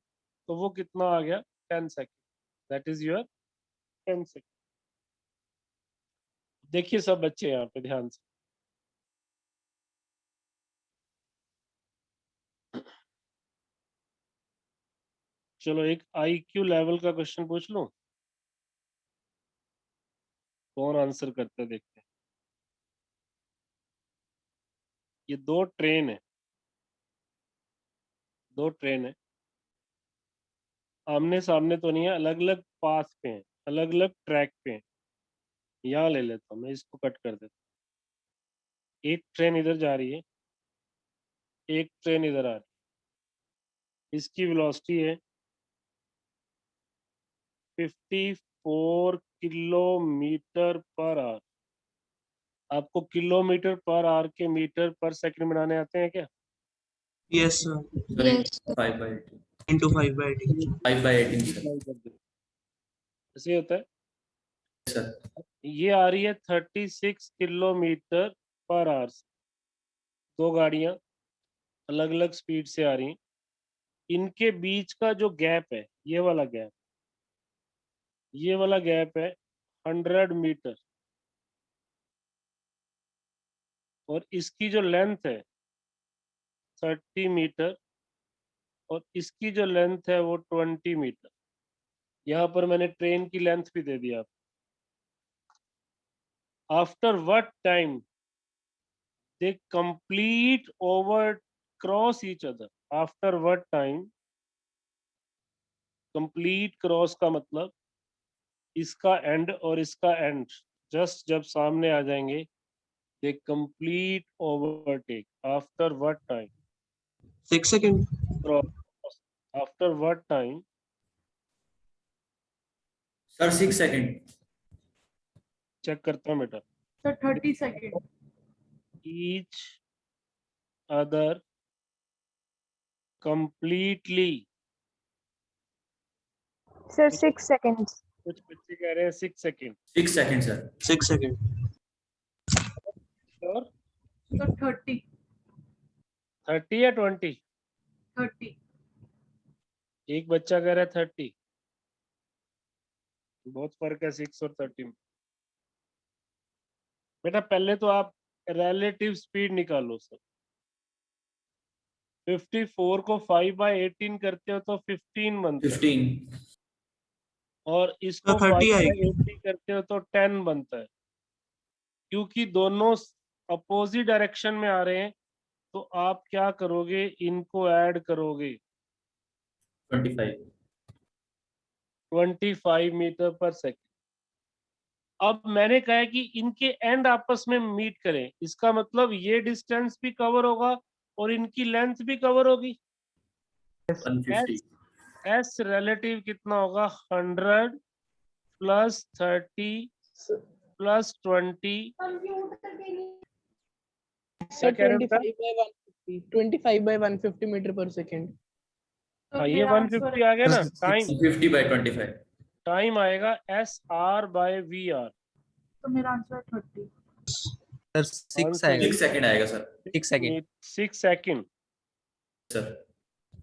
तो वो कितना आ गया, 10 second. That is your 10 second. देखिए सब बच्चे यहाँ पे ध्यान से, चलो एक IQ लेवल का क्वेश्चन पूछ लूं, कौन आंसर करता है देखते हैं। ये 2 ट्रेन है, 2 ट्रेन है, आमने सामने तो नहीं है, अलग अलग पाथ पे हैं, अलग अलग ट्रैक पे हैं। यहाँ ले लेता हूँ मैं, इसको कट कर देता हूँ। एक ट्रेन इधर जा रही है, एक ट्रेन इधर आ रही है। इसकी वेलोसिटी है 54 किलोमीटर पर आवर। आपको किलोमीटर पर आवर के मीटर पर सेकंड बनाने आते हैं क्या? Yes, sir. Sorry. Yes, sir. 5/18. Into 5/18. 5/18, sir. ऐसे होता है। Yes, sir. ये आ रही है 36 किलोमीटर पर आवर। 2 गाड़ियां अलग अलग स्पीड से आ रही हैं। इनके बीच का जो गैप है, ये वाला गैप, ये वाला गैप है 100 मीटर, और इसकी जो लेंथ है 30 मीटर, और इसकी जो लेंथ है वो 20 मीटर। यहाँ पर मैंने ट्रेन की लेंथ भी दे दिया। After what time they complete over cross each other. After what time, complete cross का मतलब इसका एंड और इसका एंड जस्ट जब सामने आ जाएंगे, they complete overtake after what time? 6 seconds. After what time? Sir, 6 seconds. Check करता हूँ बेटा. Sir, 30 seconds. Each other completely. Sir, 6 seconds. कुछ बच्चे कह रहे हैं 6 सेकेंड. 6 seconds, sir. 6 seconds. और Sir, 30. 30 या 20? 30. एक बच्चा कह रहा है 30. बहुत फर्क है 6 और 30 में. बेटा पहले तो आप रिलेटिव स्पीड निकालो सर. 54 को 5/18 करते हो तो 15 बनता है. 15. और इसको 30 आएगी. 5/80 करते हो तो 10 बनता है. क्योंकि दोनों अपोजिट डायरेक्शन में आ रहे हैं तो आप क्या करोगे, इनको ऐड करोगे. 25. 25 मीटर पर सेकेंड. अब मैंने कहा है कि इनके एंड आपस में मीट करें. इसका मतलब ये डिस्टेंस भी कवर होगा और इनकी लेंथ भी कवर होगी. 150. एस रिलेटिव कितना होगा? 100 प्लस 30 प्लस 20. Sir, क्या कह रहे हो बेटा? 25 by 150 meter per second. Sir, हाँ, ये मेरा answer 150 आ गया ना. Time 50 by 25. टाइम आएगा SR/VR. तो मेरा आंसर है 30. सर 6 आएगा. 6 सेकंड आएगा सर. 6 सेकंड. 6 सेकेंड. सर.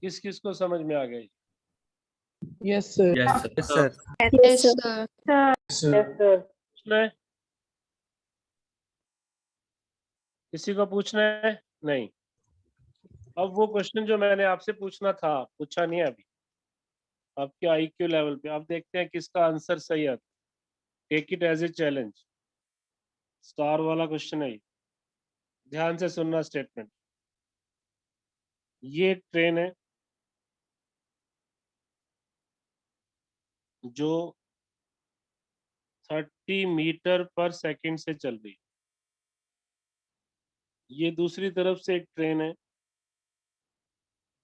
किस किस को समझ में आ गई? Yes, sir. Yes, sir. Yes, sir. Yes, sir. पूछना है? किसी को पूछना है? नहीं. अब वो क्वेश्चन जो मैंने आपसे पूछना था पूछा नहीं है अभी. आपके IQ लेवल पे आप देखते हैं किसका आंसर सही आता. Take it as a challenge. Star वाला क्वेश्चन है. ध्यान से सुनना स्टेटमेंट. ये ट्रेन है जो 30 मीटर पर सेकंड से चल रही है. ये दूसरी तरफ से एक ट्रेन है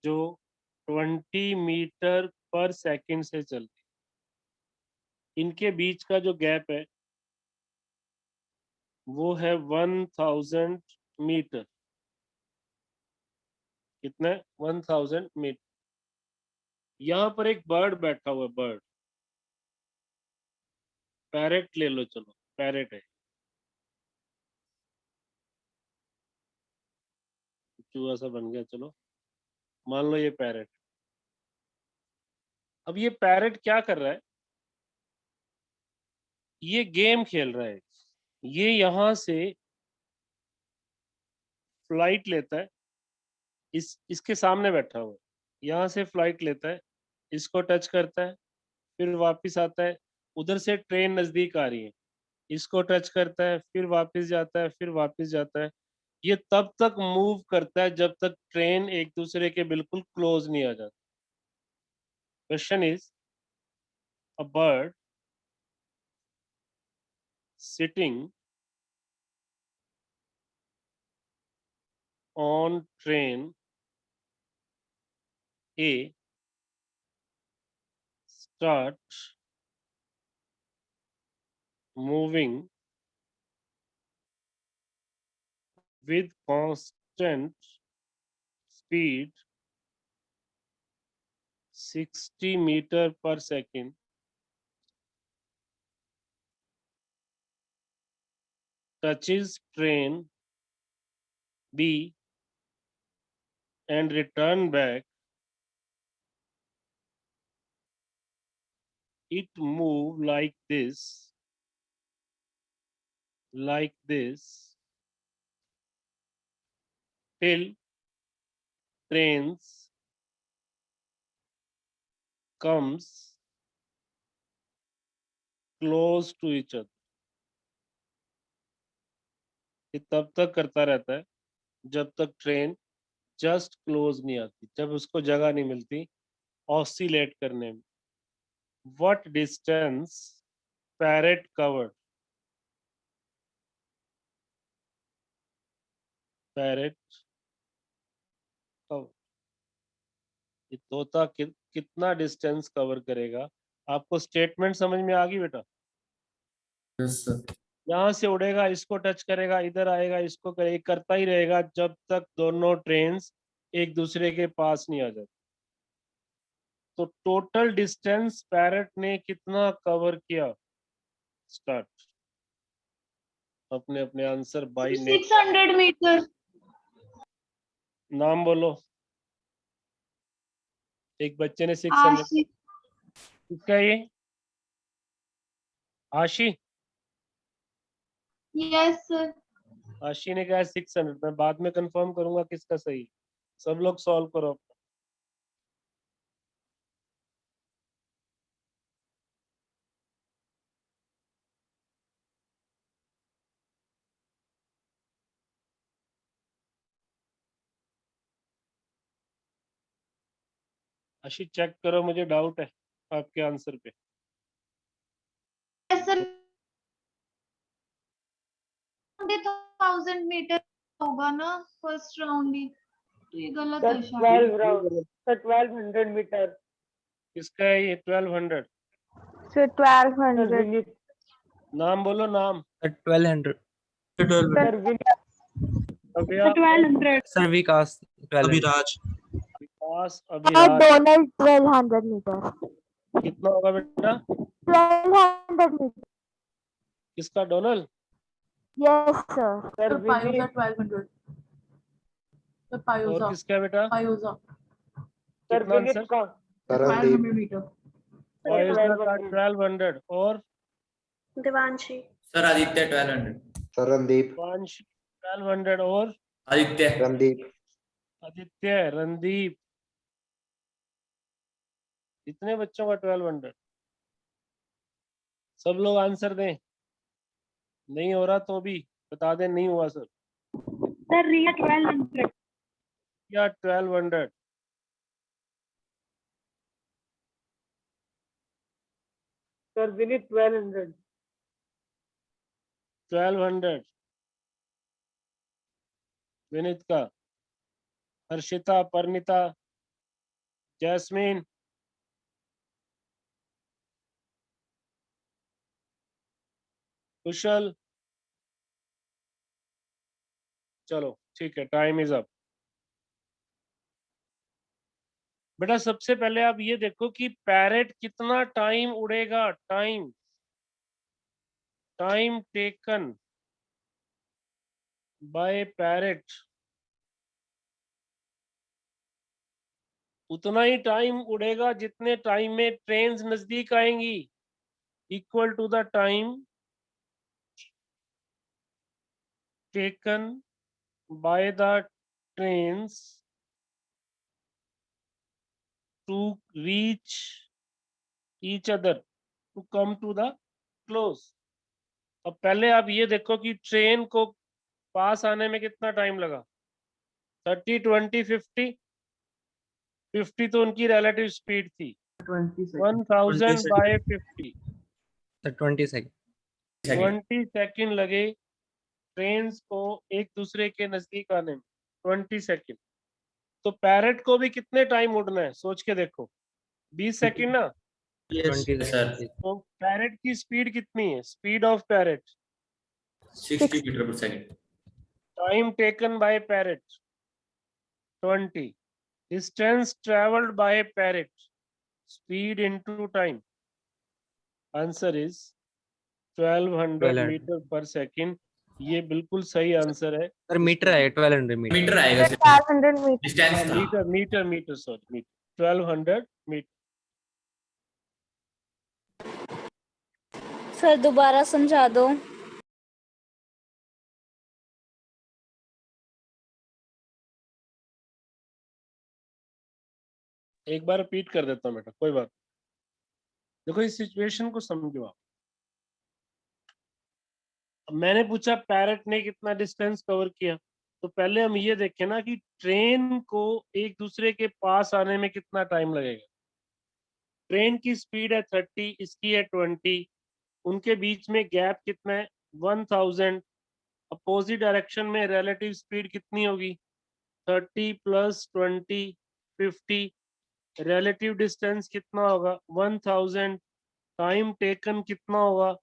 जो 20 मीटर पर सेकंड से चल रही है. इनके बीच का जो गैप है वो है 1000 मीटर. कितना है? 1000 मीटर. यहाँ पर एक बर्ड बैठा हुआ है. बर्ड, पैरेट ले लो. चलो पैरेट है. चूहा सा बन गया. चलो मान लो ये पैरेट. अब ये पैरेट क्या कर रहा है? ये गेम खेल रहा है. ये यहाँ से फ्लाइट लेता है. इसके सामने बैठा हुआ है. यहाँ से फ्लाइट लेता है, इसको टच करता है, फिर वापस आता है. उधर से ट्रेन नजदीक आ रही है, इसको टच करता है, फिर वापस जाता है, फिर वापस जाता है. ये तब तक मूव करता है जब तक ट्रेन एक दूसरे के बिल्कुल क्लोज नहीं आ जाती. Question is, a bird sitting on train A start moving with constant speed 60 meter per second touches train B and return back. It move like this till trains comes close to each other. ये तब तक करता रहता है जब तक train just close नहीं आती, जब उसको जगह नहीं मिलती ऑसिलेट करने में. What distance parrot covered? Parrot ये तोता कितना डिस्टेंस कवर करेगा? आपको स्टेटमेंट समझ में आ गई बेटा? Yes, sir. यहाँ से उड़ेगा, इसको टच करेगा, इधर आएगा, इसको करेगा, करता ही रहेगा जब तक दोनों ट्रेन्स एक दूसरे के पास नहीं आ जाती। तो टोटल डिस्टेंस पैरेट ने कितना कवर किया? स्टार्ट। अपने अपने आंसर बाय नेम। 600 मीटर। नाम बोलो। एक बच्चे ने 600। किसका ये? आशी? Yes sir. आशी ने कहा 600। मैं बाद में कंफर्म करूंगा किसका सही। सब लोग सॉल्व करो। आशी चेक करो, मुझे डाउट है आपके आंसर पे। सर 1000 मीटर होगा ना फर्स्ट राउंड ही, तो ये गलत है शायद। 12 round. Sir, 1200 meter. किसका है ये 1200? सर 1200। Sir, Vinit. नाम बोलो नाम। 1200 Sir, Vinit. अभिया, 1200। Sir Vikas 1200 Vikas, Abhiraj. Donald 1200 metre. कितना होगा बेटा? 1200 मीटर। किसका? Donald? Yes sir. Sir, Sir, Payuza Vinit. 1200. Sir, और Payuza. किसका बेटा? Payuza. Sir, कितना Vinit आंसर? का. 1200 meter. Payuza का 1200 और Devanshi. Sir, Aditya 1200. Sir Randeep, पांच 1200 और Aditya. रणदीप, आदित्य, रणदीप। इतने बच्चों का 1200। सब लोग आंसर दें। नहीं हो रहा तो भी बता दें नहीं हुआ सर। सर रिया 1200। या 1200। Sir, Vinit 1200. 1200 विनीत का। हर्षिता, परनीता, जैस्मीन, कुशल। चलो ठीक है, टाइम इज अप। बेटा सबसे पहले आप ये देखो कि पैरेट कितना टाइम उड़ेगा। टाइम टेकन बाय पैरेट उतना ही टाइम उड़ेगा जितने टाइम में ट्रेन्स नजदीक आएंगी, equal to the time taken by the trains to reach each other to come to the close. अब पहले आप ये देखो कि ट्रेन को पास आने में कितना टाइम लगा। 30, 20, 50। 50 तो उनकी रिलेटिव स्पीड थी। 1000 बाय 50, सर 20 सेकंड 20 सेकंड लगे ट्रेन्स को एक दूसरे के नजदीक आने में। 20 सेकंड। तो पैरेट को भी कितने टाइम उड़ना है सोच के देखो। 20 सेकंड ना। 20 Yes, sir. तो पैरेट की स्पीड कितनी है? Speed of parrot 60 meter per second. Time taken by parrot 20, distance travelled by parrot speed into time. Answer is 1200 metre per second. ये बिल्कुल सही आंसर है। सर मीटर है 1200 मीटर Meter आएगा sir. 1200 मीटर। Distance था. Metre sorry metre 1200 metre. Sir दोबारा समझा दो। एक बार रिपीट कर देता हूँ बेटा, कोई बात। देखो इस सिचुएशन को समझो आप। मैंने पूछा पैरेट ने कितना डिस्टेंस कवर किया, तो पहले हम ये देखें ना कि ट्रेन को एक दूसरे के पास आने में कितना टाइम लगेगा। ट्रेन की स्पीड है 30, इसकी है 20, उनके बीच में गैप कितना है 1000। अपोजिट डायरेक्शन में रिलेटिव स्पीड कितनी होगी? 30 + 20 50। रिलेटिव डिस्टेंस कितना होगा? 1000। टाइम टेकन कितना होगा?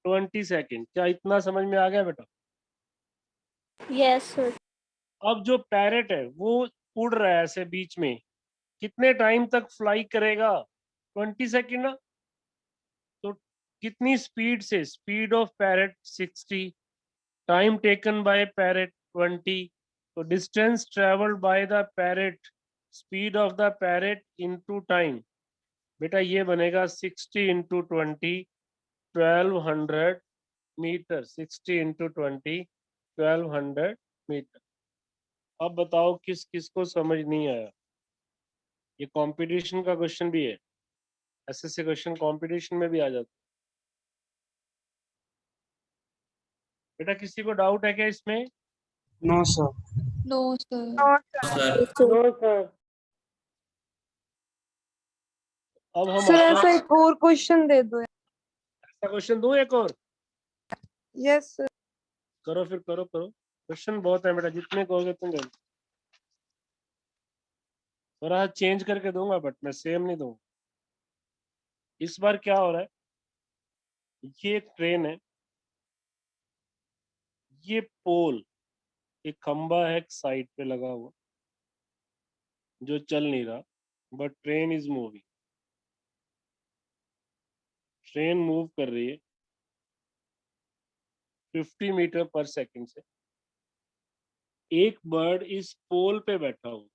20 सेकेंड। क्या इतना समझ में आ गया बेटा? Yes sir. अब जो पैरेट है वो उड़ रहा है ऐसे बीच में, कितने टाइम तक फ्लाई करेगा? 20 सेकेंड ना। तो कितनी स्पीड से? Speed of parrot 60, time taken by parrot 20, तो distance travelled bye the parrot, speed of the parrot into time. बेटा ये बनेगा 60 × 20 1200 मीटर। 60 × 20 1200 मीटर। अब बताओ किस किस को समझ नहीं आया? ये कंपटीशन का क्वेश्चन भी है, ऐसे क्वेश्चन कंपटीशन में भी आ जाते। बेटा किसी को डाउट है क्या इसमें? No sir. No sir. Sir no sir. अब हम सर आते ऐसा हैं, एक और क्वेश्चन दे दो। ऐसा क्वेश्चन दूं एक और? Yes sir. करो फिर, करो करो। क्वेश्चन बहुत है बेटा, जितने कहोगे उतने दो। थोड़ा चेंज करके दूंगा बट मैं सेम नहीं दूंगा। इस बार क्या हो रहा है, ये एक ट्रेन है, ये पोल, एक खंबा है एक साइड पे लगा हुआ जो चल नहीं रहा, but train is moving. Train move कर रही है 50 मीटर पर सेकंड से। एक बर्ड इस पोल पे बैठा हुआ।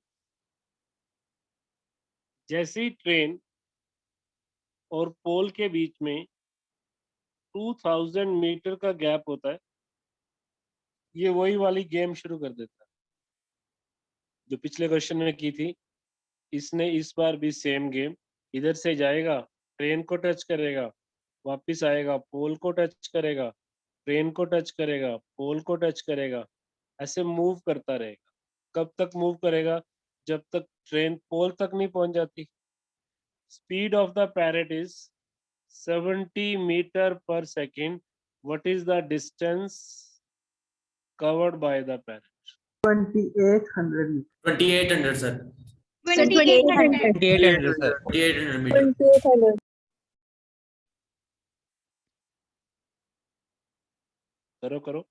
जैसे ही ट्रेन और पोल के बीच में 2000 मीटर का गैप होता है, ये वही वाली गेम शुरू कर देता है जो पिछले क्वेश्चन में की थी। इसने इस बार भी सेम गेम, इधर से जाएगा, ट्रेन को टच करेगा, वापस आएगा, पोल को टच करेगा, ट्रेन को टच करेगा, पोल को टच करेगा, ऐसे मूव करता रहेगा। कब तक मूव करेगा? जब तक ट्रेन पोल तक नहीं पहुंच जाती। Speed of the parrot is 70 metre per second. What is the distance covered by the parrot? 2800 meters. 2800 sir. 2800। 2800 sir. 2800 metre. 2800। करो करो।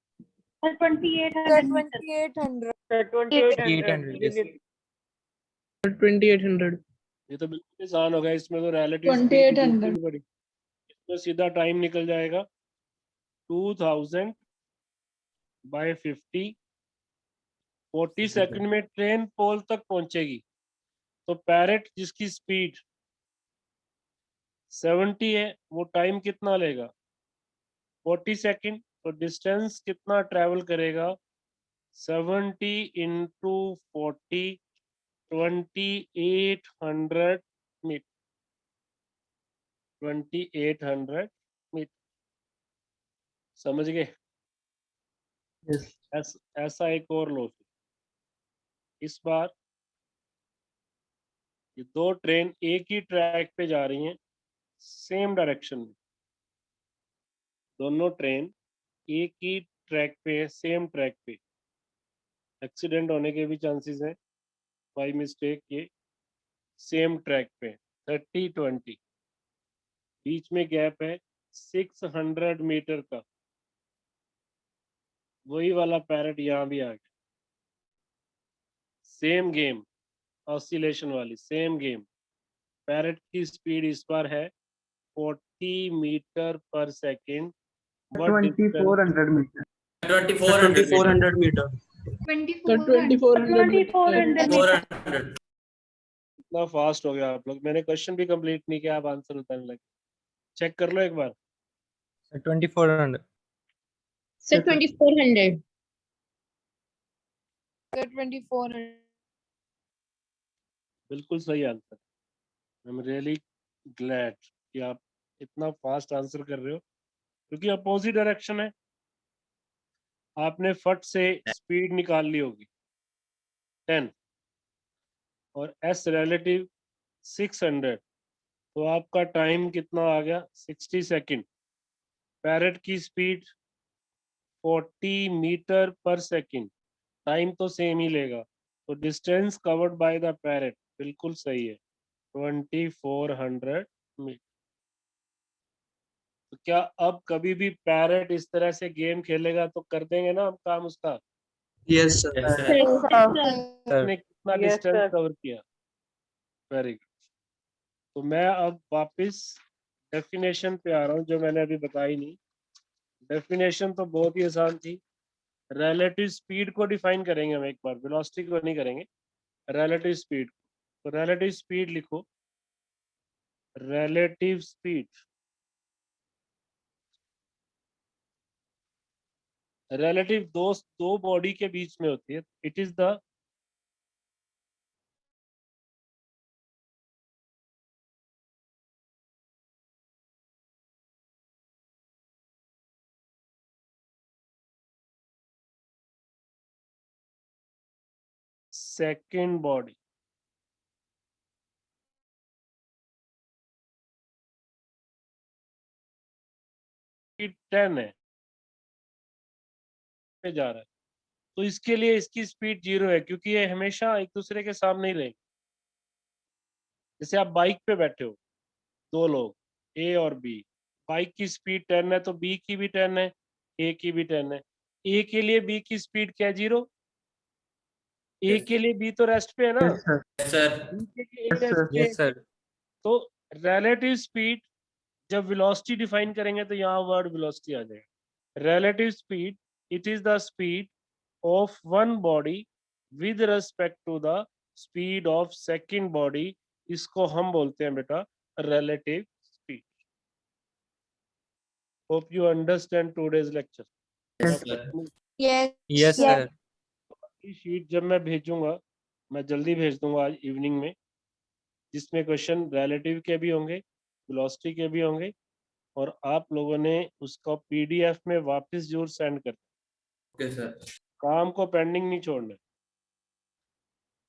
2800। 2800 yes. 2800. ये तो बिल्कुल आसान हो गया, इसमें तो रिलेटिव 2800। बड़ी, इसमें सीधा टाइम निकल जाएगा 2000 बाय 50। 40 सेकंड में ट्रेन पोल तक पहुंचेगी, तो पैरेट जिसकी स्पीड 70 है वो टाइम कितना लेगा? 40 सेकंड। तो डिस्टेंस कितना ट्रेवल करेगा? 70 × 40 2800 मीटर। 2800 मीटर। समझ गए? Yes. ऐसा एक और लो। इस बार ये दो ट्रेन एक ही ट्रैक पे जा रही हैं, सेम डायरेक्शन में। दोनों ट्रेन एक ही ट्रैक पे है, सेम ट्रैक पे। एक्सीडेंट होने के भी चांसेस हैं बाई मिस्टेक। ये सेम ट्रैक पे 30-20, बीच में गैप है 600 मीटर का। वही वाला पैरेट यहाँ भी आ गया। सेम गेम, ऑसिलेशन वाली सेम गेम। पैरेट की स्पीड इस बार है 40 metre per second. 2400 meters. 2400 metre. 2400। 2400. 400। इतना फास्ट हो गया आप लोग, मैंने क्वेश्चन भी कंप्लीट नहीं किया, आप आंसर बताने लगे। चेक कर लो एक बार। 2400 सर 2400। सर 2400। बिल्कुल सही answer. I am really glad कि आप इतना फास्ट आंसर कर रहे हो, क्योंकि अपोजिट डायरेक्शन है। आपने फट से स्पीड निकाल ली होगी 10 और एस रिलेटिव 600, तो आपका टाइम कितना आ गया? 60 सेकंड। पैरेट की speed 40 metre per second, time तो सेम ही लेगा, तो distance covered by the parrot बिल्कुल सही है 2400 मीटर। तो क्या अब कभी भी पैरेट इस तरह से गेम खेलेगा तो कर देंगे ना हम काम उसका? Yes, sir. Yes, sir. उसने कितना Yes, डिस्टेंस sir. कवर किया? Very good. तो मैं अब वापस डेफिनेशन पे आ रहा हूँ जो मैंने अभी बताई नहीं। डेफिनेशन तो बहुत ही आसान थी। रिलेटिव स्पीड को डिफाइन करेंगे हम एक बार, वेलोसिटी को नहीं करेंगे, रिलेटिव स्पीड। तो रिलेटिव स्पीड लिखो, रिलेटिव स्पीड, रिलेटिव दो बॉडी के बीच में होती है। It is the second body, speed 10 है पे जा रहा है, तो इसके लिए इसकी स्पीड 0 है क्योंकि ये हमेशा एक दूसरे के सामने ही रहेंगे। जैसे आप बाइक पे बैठे हो, दो लोग ए और बी, बाइक की स्पीड 10 है तो बी की भी 10 है, ए की भी 10 है। ए के लिए बी की स्पीड क्या है? 0। ए के लिए बी तो रेस्ट पे है ना, Yes, sir. Yes, sir. B के लिए ए रेस्ट पे है। Yes, sir. तो रिलेटिव स्पीड जब वेलोसिटी डिफाइन करेंगे तो यहाँ वर्ड वेलोसिटी आ जाएगा। Relative speed, it is the speed of one body with respect to the speed of second body. इसको हम बोलते हैं बेटा relative speed. Hope you understand today's lecture. Yes, sir. Yes, sir. Sheet जब मैं भेजूंगा, मैं जल्दी भेज दूंगा आज इवनिंग में, जिसमें क्वेश्चन रिलेटिव के भी होंगे, वेलोसिटी के भी होंगे, और आप लोगों ने उसका पीडीएफ में वापस जरूर सेंड कर। Okay, sir. काम को पेंडिंग नहीं छोड़ना है।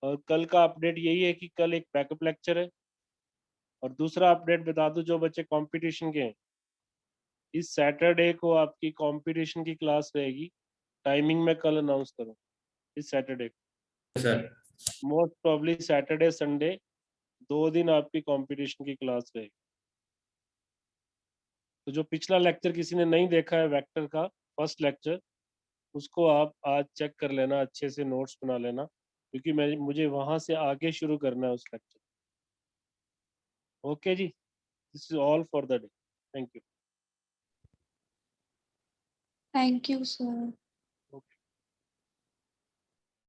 और कल का अपडेट यही है कि कल एक बैकअप लेक्चर है, और दूसरा अपडेट बता दूं जो बच्चे कंपटीशन के हैं, इस सैटरडे को आपकी कंपटीशन की क्लास रहेगी। टाइमिंग में कल अनाउंस करूँ इस सैटरडे को। Yes, sir. Most probably Saturday Sunday 2 दिन आपकी कंपटीशन की क्लास रहेगी। तो जो पिछला लेक्चर किसी ने नहीं देखा है वेक्टर का फर्स्ट लेक्चर, उसको आप आज चेक कर लेना, अच्छे से नोट्स बना लेना, क्योंकि मुझे वहां से आगे शुरू करना है उस लेक्चर। ओके जी, this is all for the day. Thank you. Thank you, sir.